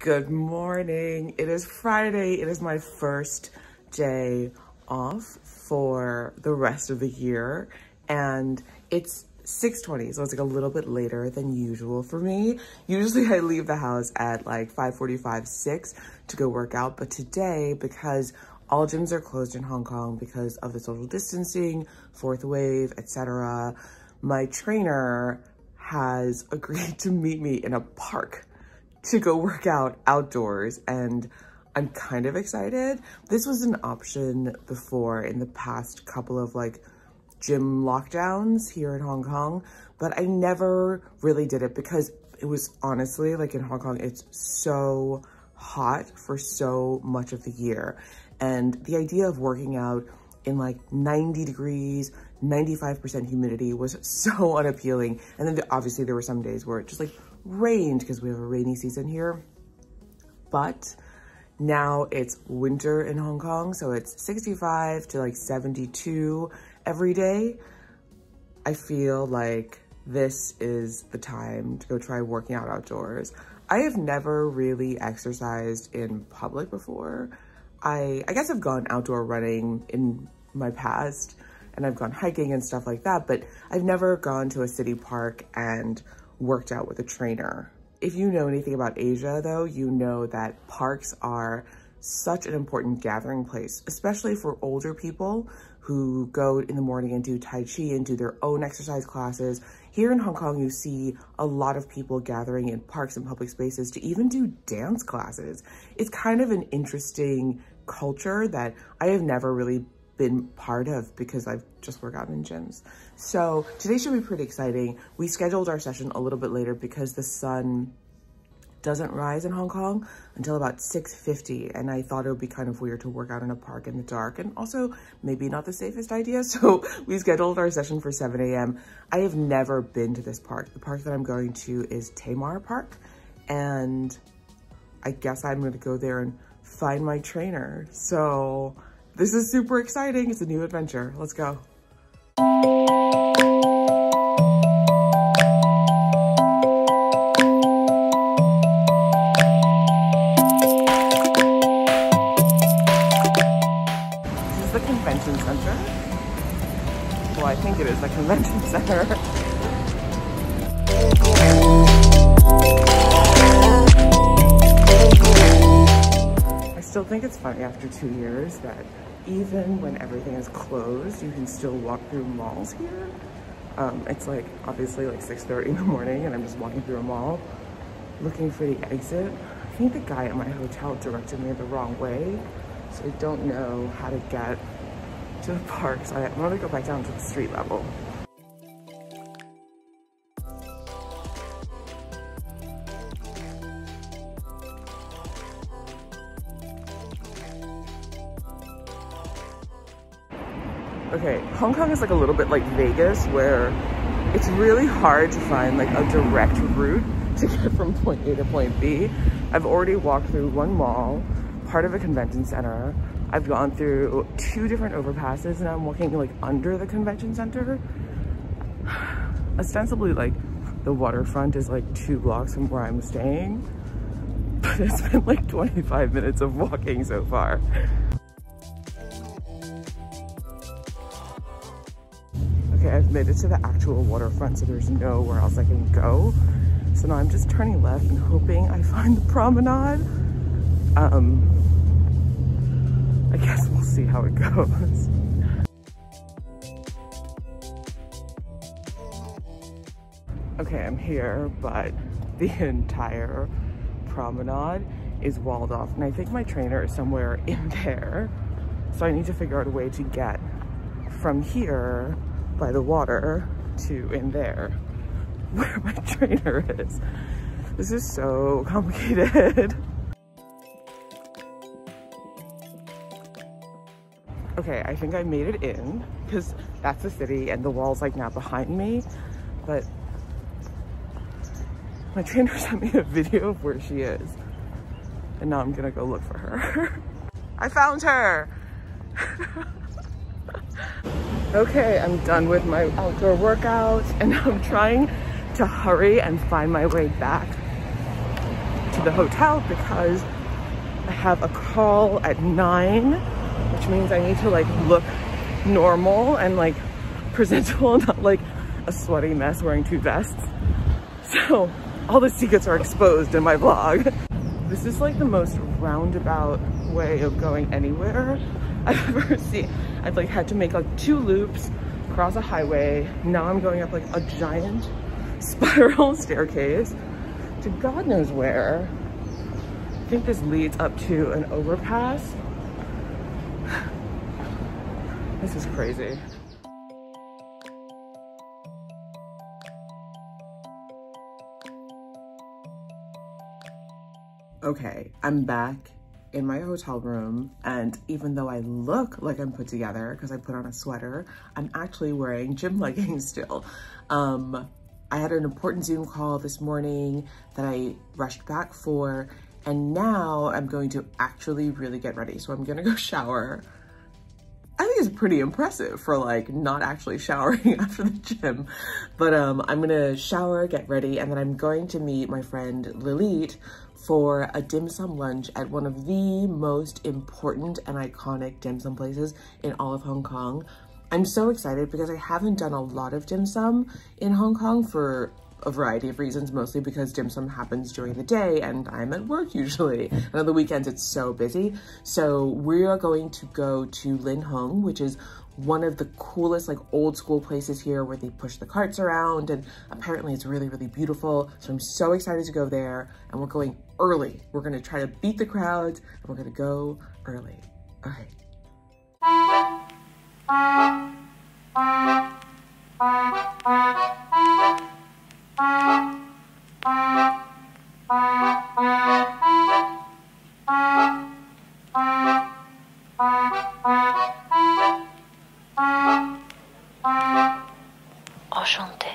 Good morning. It is Friday. It is my first day off for the rest of the year, and it's 6:20, so it's like a little bit later than usual for me. Usually I leave the house at like 5:45, 6 to go work out, but today, because all gyms are closed in Hong Kong because of the social distancing, fourth wave, etc., my trainer has agreed to meet me in a park to go work out outdoors, and I'm kind of excited. This was an option before in the past couple of like gym lockdowns here in Hong Kong, but I never really did it because it was honestly like in Hong Kong, it's so hot for so much of the year. And the idea of working out in like 90 degrees, 95% humidity was so unappealing. And then obviously there were some days where it just like rained because we have a rainy season here. But now it's winter in Hong Kong, so it's 65 to like 72 every day. I feel like this is the time to go try working out outdoors. I have never really exercised in public before. I guess I've gone outdoor running in my past, and I've gone hiking and stuff like that, but I've never gone to a city park and worked out with a trainer. If you know anything about Asia though, you know that parks are such an important gathering place, especially for older people who go in the morning and do Tai Chi and do their own exercise classes. Here in Hong Kong, you see a lot of people gathering in parks and public spaces to even do dance classes. It's kind of an interesting culture that I have never really been part of because I've just worked out in gyms. So today should be pretty exciting. We scheduled our session a little bit later because the sun doesn't rise in Hong Kong until about 6:50, and I thought it would be kind of weird to work out in a park in the dark, and also maybe not the safest idea. So we scheduled our session for 7 a.m. I have never been to this park. The park that I'm going to is Tamar Park, and I guess I'm gonna go there and find my trainer. So this is super exciting. It's a new adventure. Let's go. This is the convention center. Well, I think it is the convention center. I still think it's funny after 2 years that even when everything is closed, you can still walk through malls here. It's like obviously like 6:30 in the morning and I'm just walking through a mall looking for the exit. I think the guy at my hotel directed me the wrong way, so I don't know how to get to the park. So I'm gonna go back down to the street level. Okay, Hong Kong is like a little bit like Vegas, where it's really hard to find like a direct route to get from point A to point B. I've already walked through one mall, part of a convention center. I've gone through 2 different overpasses, and I'm walking like under the convention center. Ostensibly like the waterfront is like 2 blocks from where I'm staying, but it's been like 25 minutes of walking so far. Okay, I've made it to the actual waterfront, so there's nowhere else I can go. So now I'm just turning left and hoping I find the promenade. I guess we'll see how it goes. Okay, I'm here, but the entire promenade is walled off, and I think my trainer is somewhere in there. So I need to figure out a way to get from here by the water to in there where my trainer is. This is so complicated. Okay, I think I made it in because that's the city and the wall's like now behind me, but my trainer sent me a video of where she is, and now I'm gonna go look for her. I found her. Okay, I'm done with my outdoor workout, and I'm trying to hurry and find my way back to to the hotel because I have a call at 9, which means I need to like look normal and like presentable, not like a sweaty mess wearing 2 vests. So all the secrets are exposed in my vlog. This is like the most roundabout way of going anywhere I've ever seen. I've like had to make like 2 loops, cross a highway. Now I'm going up like a giant spiral staircase to God knows where. I think this leads up to an overpass. This is crazy. Okay, I'm back in my hotel room, and even though I look like I'm put together because I put on a sweater, I'm actually wearing gym leggings still. I had an important Zoom call this morning that I rushed back for, and now I'm going to actually really get ready. So I'm gonna go shower. I think it's pretty impressive for like not actually showering after the gym. But I'm gonna shower, get ready, and then I'm going to meet my friend Lilith for a dim sum lunch at one of the most important and iconic dim sum places in all of Hong Kong. I'm so excited because I haven't done a lot of dim sum in Hong Kong for a variety of reasons, mostly because dim sum happens during the day and I'm at work usually. And on the weekends it's so busy. So we are going to go to Lin Hung, which is one of the coolest like old school places here where they push the carts around, and apparently it's really, really beautiful. So I'm so excited to go there, and we're going early. We're gonna try to beat the crowds and we're gonna go early. All right. Enchanté.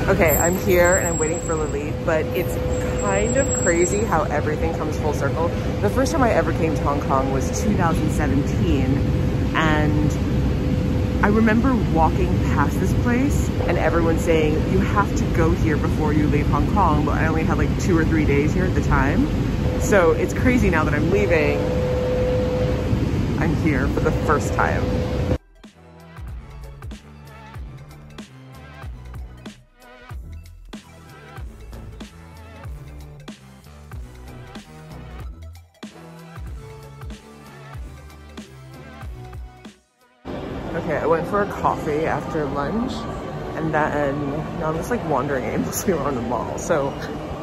Okay, I'm here and I'm waiting for Lilith, but it's kind of crazy how everything comes full circle. The first time I ever came to Hong Kong was 2017, and I remember walking past this place and everyone saying, you have to go here before you leave Hong Kong, but I only had like 2 or 3 days here at the time. So it's crazy now that I'm leaving, I'm here for the first time. Okay, I went for a coffee after lunch, and then now I'm just like wandering aimlessly around the mall. So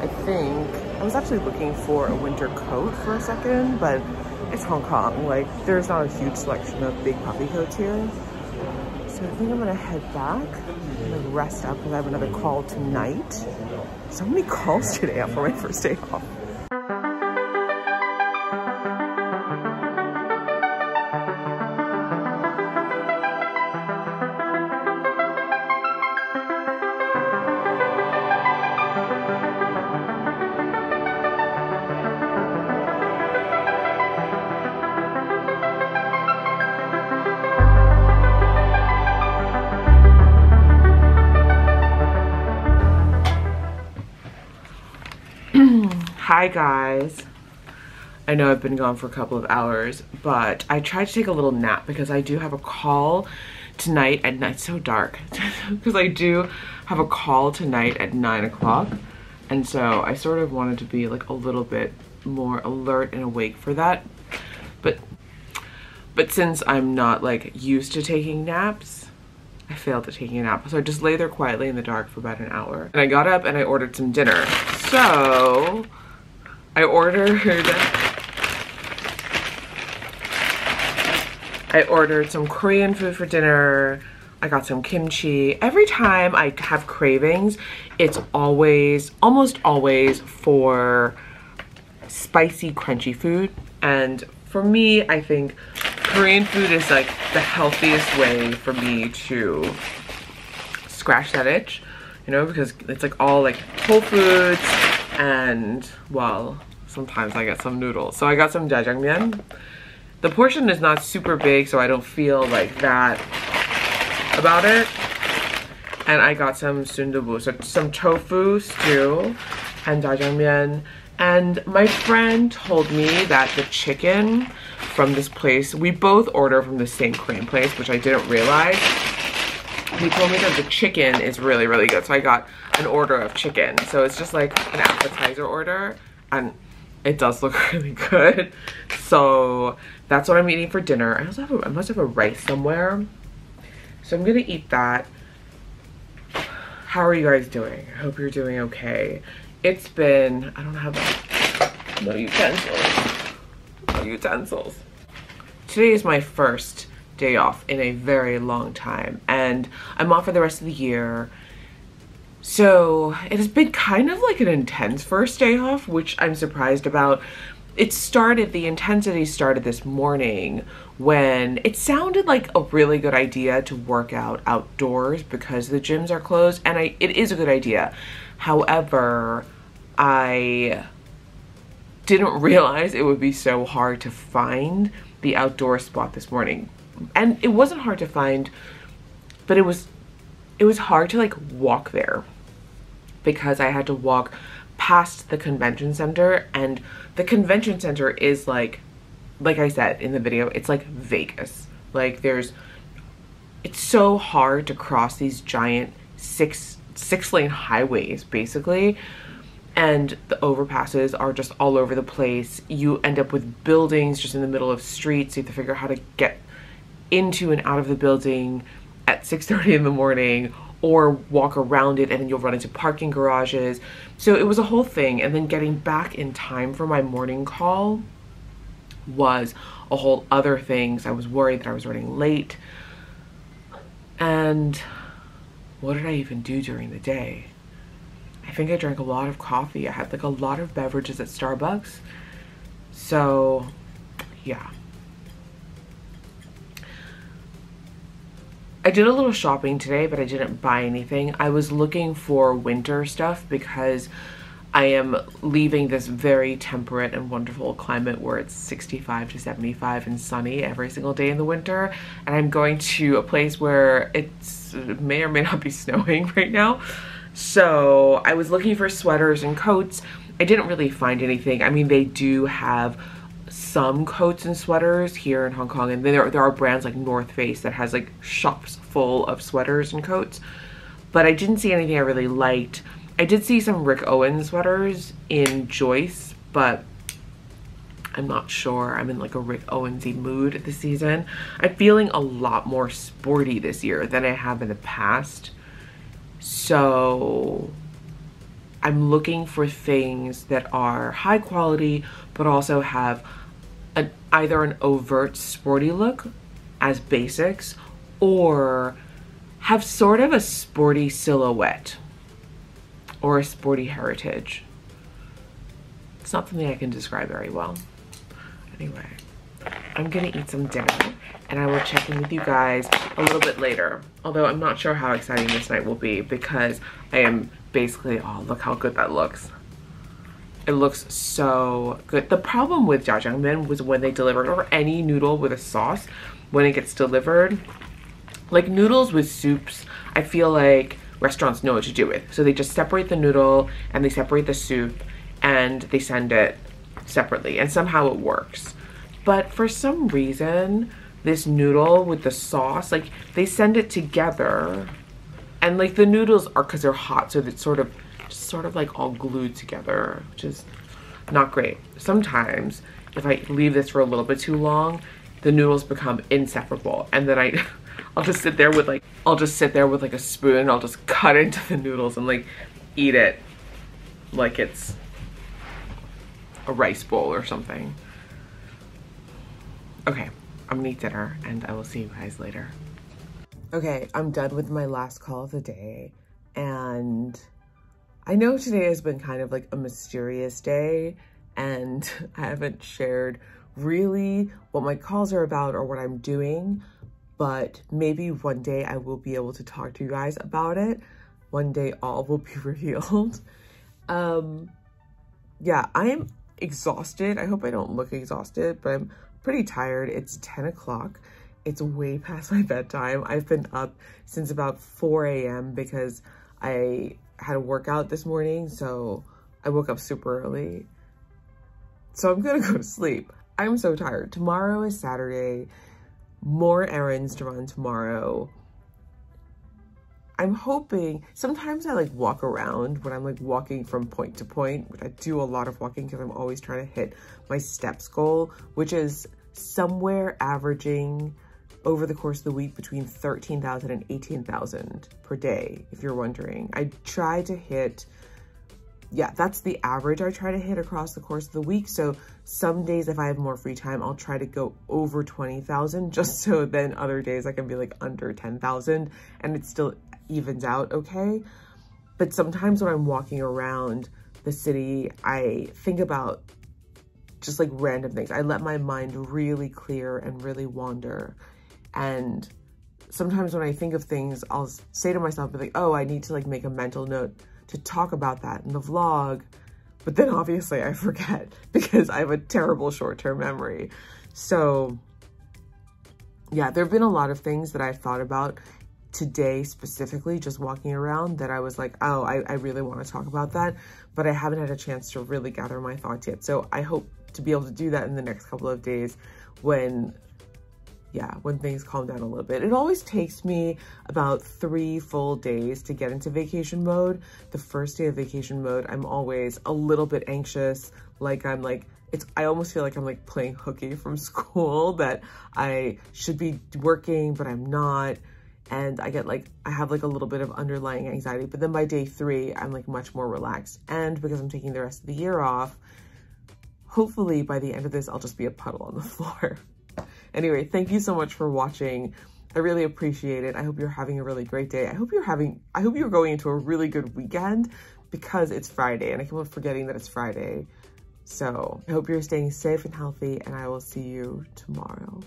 I think I was actually looking for a winter coat for a second, but it's Hong Kong. Like, there's not a huge selection of big puffy coats here. So I think I'm gonna head back and like rest up because I have another call tonight. So many calls today for my first day off. Hi guys, I know I've been gone for a couple of hours, but I tried to take a little nap because I do have a call tonight at night. It's so dark because I do have a call tonight at 9 o'clock, and so I sort of wanted to be like a little bit more alert and awake for that, but since I'm not like used to taking naps, I failed at taking a nap. So I just lay there quietly in the dark for about an hour, and I got up and I ordered some dinner. So I ordered some Korean food for dinner. I got some kimchi. Every time I have cravings, it's always, almost always for spicy, crunchy food. And for me, I think Korean food is like the healthiest way for me to scratch that itch, you know, because it's like all like whole foods and, well, sometimes I get some noodles. So I got some jjajangmyeon. The portion is not super big, so I don't feel like that about it. And I got some sundubu, so some tofu stew and jjajangmyeon. And my friend told me that the chicken from this place, we both order from the same Korean place, which I didn't realize. He told me that the chicken is really, really good. So I got an order of chicken. So it's just like an appetizer order, and it does look really good. So that's what I'm eating for dinner. I also have I must have a rice somewhere. So I'm gonna eat that. How are you guys doing? I hope you're doing okay. It's been, I don't have no utensils. No utensils. Today is my first day off in a very long time, and I'm off for the rest of the year. So it has been kind of like an intense first day off, which I'm surprised about. The intensity started this morning when it sounded like a really good idea to work out outdoors because the gyms are closed, and it is a good idea. However, I didn't realize it would be so hard to find the outdoor spot this morning. And it wasn't hard to find, but it was hard to like walk there because I had to walk past the convention center, and the convention center is like I said in the video, it's like Vegas. Like it's so hard to cross these giant six-lane highways basically, and the overpasses are just all over the place. You end up with buildings just in the middle of streets. You have to figure out how to get into and out of the building at 6:30 in the morning, or walk around it, and then you'll run into parking garages. So it was a whole thing. And then getting back in time for my morning call was a whole other thing. So I was worried that I was running late. And what did I even do during the day? I think I drank a lot of coffee. I had like a lot of beverages at Starbucks. So yeah. I did a little shopping today, but I didn't buy anything. I was looking for winter stuff because I am leaving this very temperate and wonderful climate where it's 65 to 75 and sunny every single day in the winter. And I'm going to a place where it may or may not be snowing right now. So I was looking for sweaters and coats. I didn't really find anything. I mean, they do have some coats and sweaters here in Hong Kong, and there are brands like North Face that has like shops full of sweaters and coats, but I didn't see anything I really liked. I did see some Rick Owens sweaters in Joyce, but I'm not sure. I'm in like a Rick Owens-y mood this season. I'm feeling a lot more sporty this year than I have in the past, so I'm looking for things that are high quality but also have either an overt sporty look as basics, or have sort of a sporty silhouette or a sporty heritage. It's not something I can describe very well. Anyway, I'm gonna eat some dinner and I will check in with you guys a little bit later. Although I'm not sure how exciting this night will be because I am basically, oh, look how good that looks. It looks so good. The problem with jjajangmyeon was when they delivered, or any noodle with a sauce, when it gets delivered, like noodles with soups, I feel like restaurants know what to do with. So they just separate the noodle and they separate the soup and they send it separately, and somehow it works. But for some reason, this noodle with the sauce, like they send it together, and like the noodles are, because they're hot, so it's sort of like all glued together, which is not great. Sometimes if I leave this for a little bit too long, the noodles become inseparable, and then I'll just sit there with like a spoon. I'll just cut into the noodles and like eat it like it's a rice bowl or something. Okay, I'm gonna eat dinner and I will see you guys later. Okay, I'm done with my last call of the day, and I know today has been kind of like a mysterious day, and I haven't shared really what my calls are about or what I'm doing, but maybe one day I will be able to talk to you guys about it. One day all will be revealed. Yeah, I am exhausted. I hope I don't look exhausted, but I'm pretty tired. It's 10 o'clock. It's way past my bedtime. I've been up since about 4 a.m. because I had a workout this morning, so I woke up super early. So I'm gonna go to sleep. I'm so tired. Tomorrow is Saturday. More errands to run tomorrow. I'm hoping, sometimes I like walk around when I'm like walking from point to point, which I do a lot of walking because I'm always trying to hit my steps goal, which is somewhere averaging over the course of the week between 13,000 and 18,000 per day, if you're wondering. I try to hit, yeah, that's the average I try to hit across the course of the week. So some days if I have more free time, I'll try to go over 20,000 just so then other days I can be like under 10,000 and it still evens out okay. But sometimes when I'm walking around the city, I think about just like random things. I let my mind really clear and really wander. And sometimes when I think of things, I'll say to myself, like, oh, I need to like make a mental note to talk about that in the vlog. But then obviously I forget because I have a terrible short-term memory. So yeah, there have been a lot of things that I've thought about today specifically, just walking around, that I was like, oh, I really want to talk about that, but I haven't had a chance to really gather my thoughts yet. So I hope to be able to do that in the next couple of days when things calm down a little bit. It always takes me about 3 full days to get into vacation mode. The first day of vacation mode, I'm always a little bit anxious. Like I almost feel like I'm like playing hooky from school, that I should be working, but I'm not. And I have like a little bit of underlying anxiety. But then by day 3, I'm like much more relaxed. And because I'm taking the rest of the year off, hopefully by the end of this, I'll just be a puddle on the floor. Anyway, thank you so much for watching. I really appreciate it. I hope you're having a really great day. I hope you're going into a really good weekend because it's Friday and I keep on forgetting that it's Friday. So I hope you're staying safe and healthy, and I will see you tomorrow.